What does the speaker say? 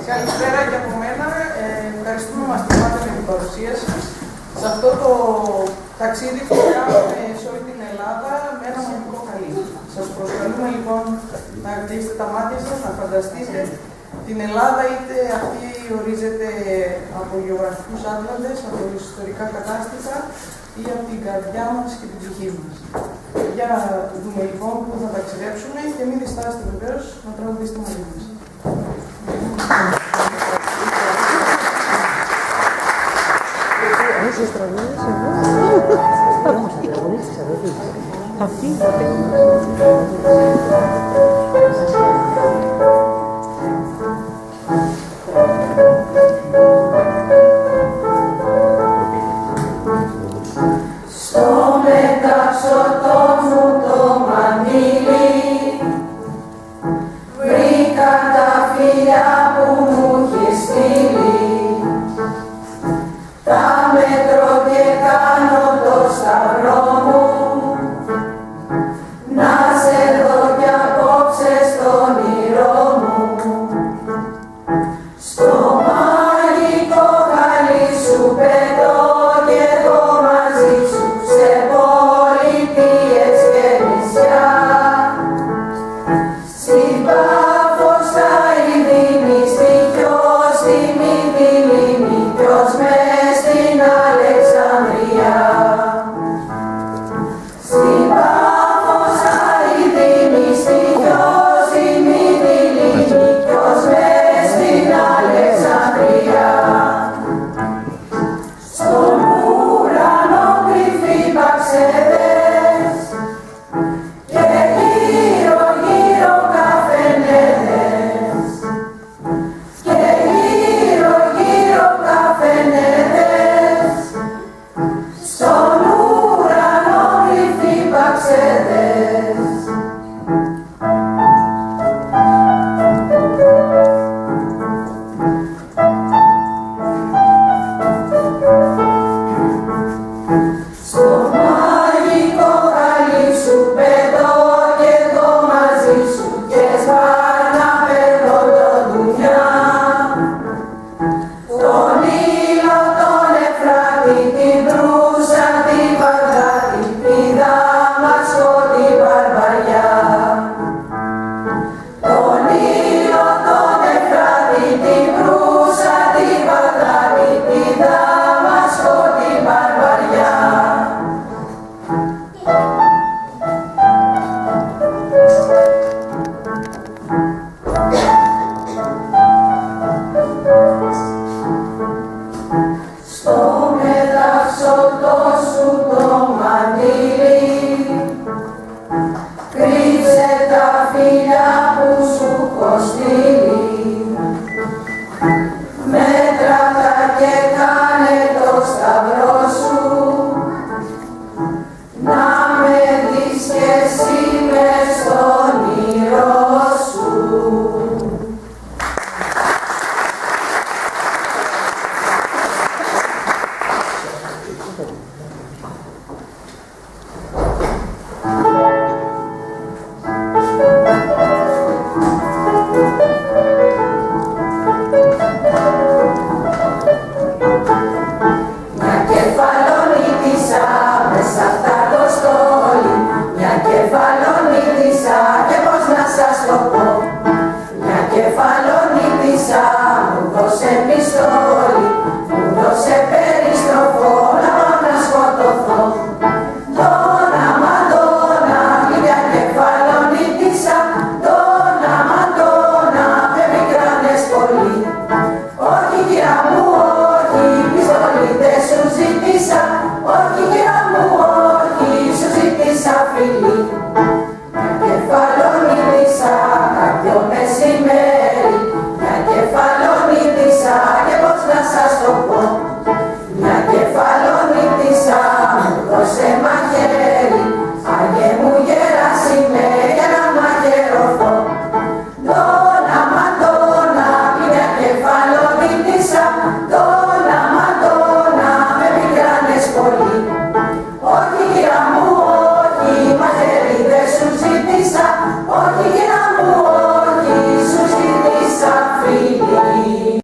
Καλησπέρα και από μένα. Ευχαριστούμε που μας τιμάτε με την παρουσία σας σε αυτό το ταξίδι που κάνουμε σε όλη την Ελλάδα με ένα μαγικό χαλί. Σας προσκαλούμε λοιπόν να κλείσετε τα μάτια σας, να φανταστείτε την Ελλάδα, είτε αυτή ορίζεται από γεωγραφικούς άτλαντες, από ιστορικά κατάστοιχα ή από την καρδιά μας και την ψυχή μας. Για να δούμε λοιπόν πού θα ταξιδέψουμε και μην διστάσετε βεβαίως να τραγουδήσετε μαζί μας. Εσείς τραγουδίσατε. Αυτή